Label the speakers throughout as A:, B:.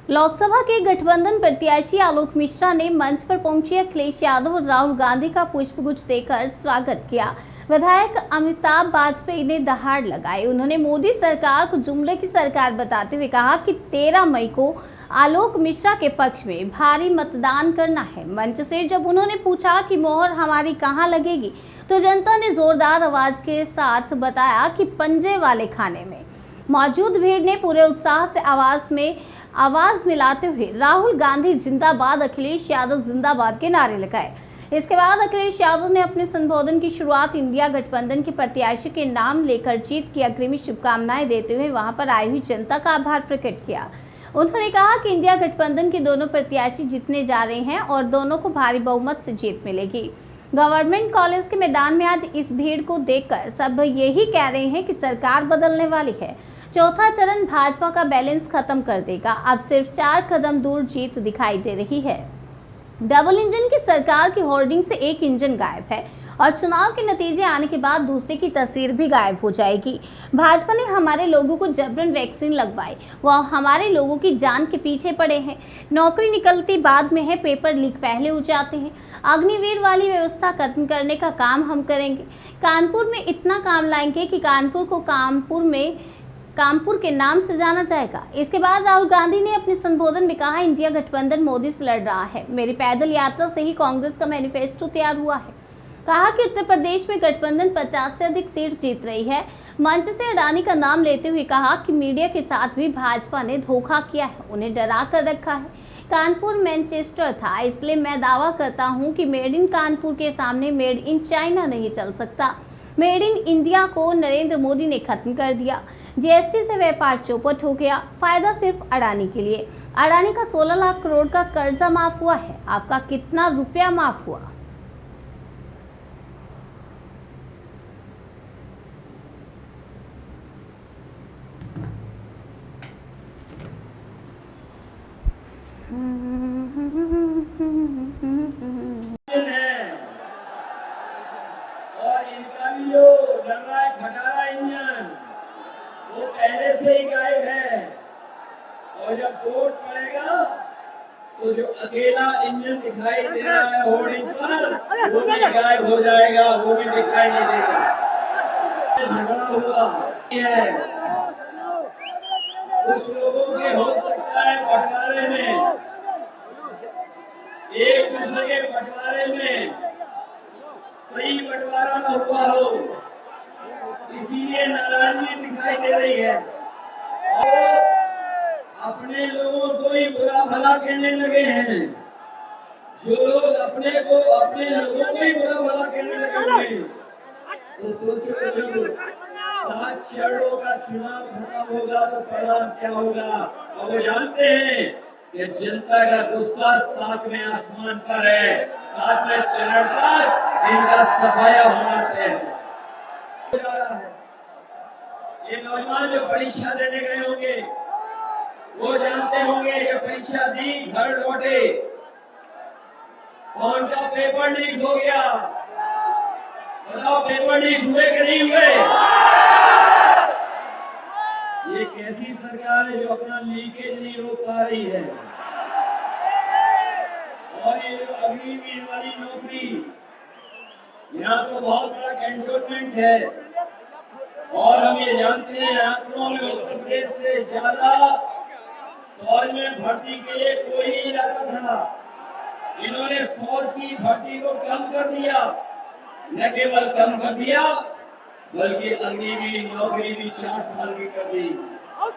A: लोकसभा के गठबंधन प्रत्याशी आलोक मिश्रा ने मंच पर पहुंचे अखिलेश यादव और राहुल गांधी का पुष्पगुच्छ देकर स्वागत किया। विधायक अमिताभ वाजपेयी ने दहाड़ लगाई। उन्होंने मोदी सरकार को जुमले की सरकार बताते हुए कहा कि 13 मई को आलोक मिश्रा के पक्ष में भारी मतदान करना है। मंच से जब उन्होंने पूछा कि मोहर हमारी कहां लगेगी, तो जनता ने जोरदार आवाज के साथ बताया कि पंजे वाले खाने में। मौजूद भीड़ ने पूरे उत्साह से आवाज मिलाते हुए राहुल गांधी जिंदाबाद, अखिलेश यादव जिंदाबाद के नारे लगाए। इसके बाद अखिलेश यादव ने अपने संबोधन की शुरुआत इंडिया गठबंधन के प्रत्याशी के नाम लेकर जीत की अग्रिम शुभकामनाएं देते हुए वहां पर आई हुई जनता का आभार प्रकट किया। उन्होंने कहा कि इंडिया गठबंधन के दोनों प्रत्याशी जीतने जा रहे हैं और दोनों को भारी बहुमत से जीत मिलेगी। गवर्नमेंट कॉलेज के मैदान में आज इस भीड़ को देखकर सब यही कह रहे हैं कि सरकार बदलने वाली है। चौथा चरण भाजपा का बैलेंस खत्म कर देगा। अब सिर्फ 4 कदम दूर जीत दिखाई दे रही है। डबल इंजन की सरकार की होर्डिंग से एक इंजन गायब है और चुनाव के नतीजे आने के बाद दूसरे की तस्वीर भी गायब हो जाएगी। भाजपा ने हमारे लोगों को जबरन वैक्सीन लगवाई, वह हमारे लोगों की जान के पीछे पड़े हैं। नौकरी निकलती बाद में है, पेपर लीक पहले हो जाते हैं। अग्निवीर वाली व्यवस्था खत्म करने का काम हम करेंगे। कानपुर में इतना काम लाएंगे कि कानपुर को कानपुर के नाम से जाना जाएगा। इसके बाद राहुल गांधी ने अपने संबोधन में कहा, इंडिया गठबंधन मोदी से लड़ रहा है। मेरी पैदल यात्रा से ही कांग्रेस का मैनिफेस्टो तैयार हुआ है। कहा कि उत्तर प्रदेश में गठबंधन 50 से अधिक सीट जीत रही है। मंच से अडानी का नाम लेते हुए कहा कि मीडिया के साथ भी भाजपा ने धोखा किया है, उन्हें डरा कर रखा है। कानपुर मैनचेस्टर था, इसलिए मैं दावा करता हूं कि मेड इन कानपुर के सामने मेड इन चाइना नहीं चल सकता। मेड इन इंडिया को नरेंद्र मोदी ने खत्म कर दिया। जीएसटी से व्यापार चौपट हो गया, फायदा सिर्फ अडानी के लिए। अडानी का 16 लाख करोड़ का कर्जा माफ हुआ है। आपका कितना रुपया माफ हुआ?
B: और इनका भी जो लड़ रहा है खटारा इंजन, वो पहले से ही गायब है। और जब वोट पड़ेगा तो जो अकेला इंजन दिखाई दे रहा है होर्डिंग पर, वो भी गायब हो जाएगा, वो भी दिखाई नहीं देगा। झगड़ा हुआ है, कुछ लोगों के हो सकता है बंटवारे में, एक दूसरे के बंटवारे में सही बंटवारा न हुआ हो, इसीलिए नाराजगी दिखाई दे रही है। और अपने लोगों को ही बुरा भला कहने लगे हैं। जो लोग अपने लोगों को ही बुरा भला कहने लगे होंगे, तो सोचो जब 7 चरणों का चुनाव खत्म होगा तो परिणाम क्या होगा। और वो जानते हैं कि जनता का गुस्सा 7वें आसमान पर है, 7वें चरण पर इनका सफाया होना तय है। ये नौजवान जो परीक्षा देने गए होंगे वो जानते होंगे, ये परीक्षा दी, घर लौटे, कौन का पेपर लीक हो गया। बताओ, पेपर लीक हुए कि नहीं हुए? ये कैसी सरकार है जो अपना लीकेज नहीं रोक पा रही है। और ये जो अग्निवीर वाली नौकरी, यहाँ तो बहुत बड़ा कैंटोनमेंट है। और हम ये जानते हैं आंकड़ों में उत्तर प्रदेश से ज्यादा फौज में भर्ती के लिए कोई नहीं जाता था। इन्होंने फौज की भर्ती को कम कर दिया, न केवल कम कर दिया बल्कि अग्निवीर नौकरी भी 4 साल की कर दी। हम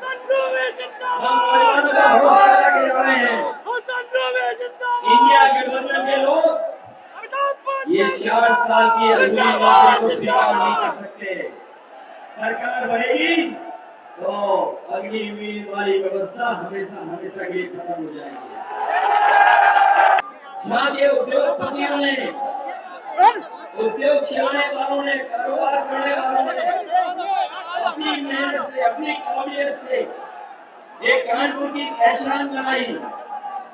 B: नौजवानों का भरोसा लेके जा रहे हैं। इंडिया गठबंधन के लोग ये 4 साल की अग्निवीर नौकरी को स्वीकार नहीं कर सकते। सरकार बढ़ेगी तो अग्निवीर वाली व्यवस्था हमेशा हमेशा के लिए खत्म हो जाएगी। जहाँ के उद्योगपतियों ने, उद्योग चलाने वालों ने, कारोबार करने वालों ने अपनी मेहनत से, अपनी काबिलियत से एक कानपुर की पहचान बनाई।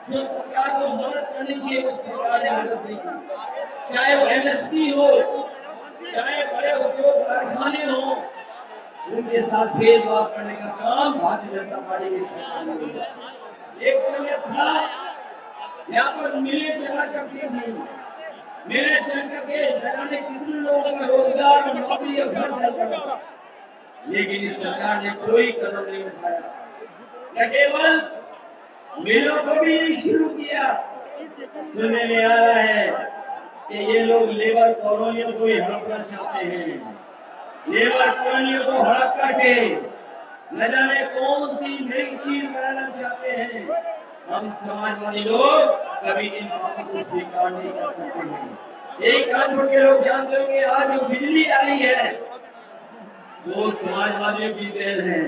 B: जो सरकार को मदद करनी चाहिए वो सरकार ने मदद नहीं की। चाहे वो एमएसपी हो, चाहे बड़े उद्योग कारखाने हो, उनके साथ भेदभाव करने का काम भारतीय जनता पार्टी की सरकार ने किया। एक समय था यहाँ पर मिलें चला करती थी, मिलें चल करके न जाने कितने लोगों का रोजगार और नौकरी और घर चलता था, लेकिन इस सरकार ने कोई कदम नहीं उठाया। न केवल मिलों को भी नहीं शुरू किया, सुनने में आ रहा है कि ये लोग लेबर कॉलोनियों को भी हड़पना चाहते हैं। लेबर कॉलोनियों को हड़प करके न जाने कौन सी नई चीज बनाना चाहते हैं। हम समाजवादी लोग कभी इन बातों को स्वीकार नहीं कर सकते हैं। एक कानपुर के लोग जानते होंगे, आज जो बिजली आ रही है वो समाजवादियों की देन है।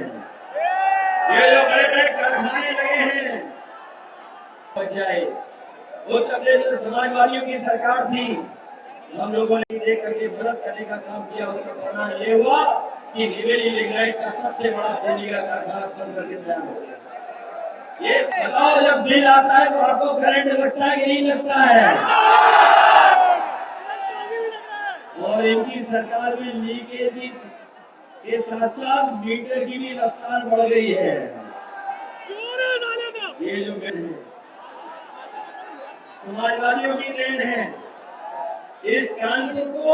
B: ये जो बड़े बड़े कारखाने लगे हैं बचाए, उत्तर प्रदेश में समाजवादियों की सरकार थी, हम लोगों ने देख करके मदद करने का काम किया। उसका परिणाम ये हुआ कि निवेली लिग्नाइट का सबसे बड़ा तेली का कारखाना बंद करके तैयार हो गया। ये बताओ, जब बिल आता है तो आपको करंट लगता है कि नहीं लगता है? और इनकी सरकार में लीकेज के साथ साथ मीटर की भी रफ्तार बढ़ गई है। ये जो देन है समाजवादियों की देन है। इस कानपुर को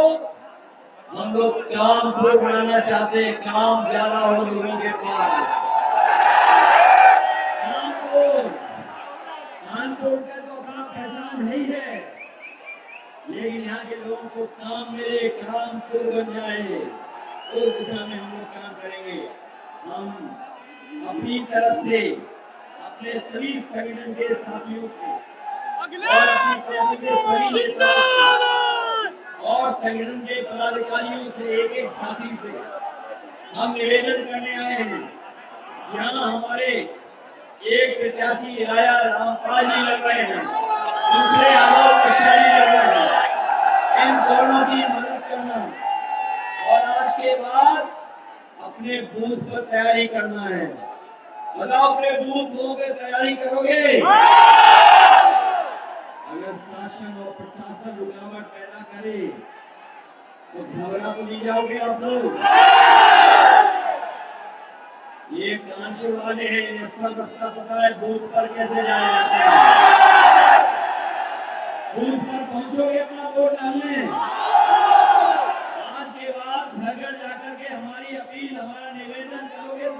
B: हम लोग कामपुर बनाना चाहते हैं, काम ज्यादा हो लोगों के पास। कानपुर कानपुर का तो अपना पहचान है ही है, लेकिन यहाँ के लोगों को काम मिले, कामपुर बन जाए, उस दिशा में हम लोग काम करेंगे। हम अपनी तरफ से अपने सभी संगठन के साथियों से और अपनी पार्टी के सभी नेताओं से और संगठन के पदाधिकारियों से, एक एक साथी से हम निवेदन करने आए हैं। जहां हमारे एक प्रत्याशी राजा रामपाल जी लग रहे हैं, दूसरे आलोक मिश्रा जी लग रहे हैं, इन दोनों की मदद करना और आज के बाद अपने बूथ पर तैयारी करना है। बताओ, अपने बूथ पे तैयारी करोगे? अगर शासन और प्रशासन रुकावट पैदा करे तो घबरा तो नहीं जाओगे आप लोग? ये कानपुर वाले हैं, इन्हें सब रास्ता पता है बूथ पर कैसे जाया जाता है। बूथ पर पहुंचोगे अपना वोट डालने?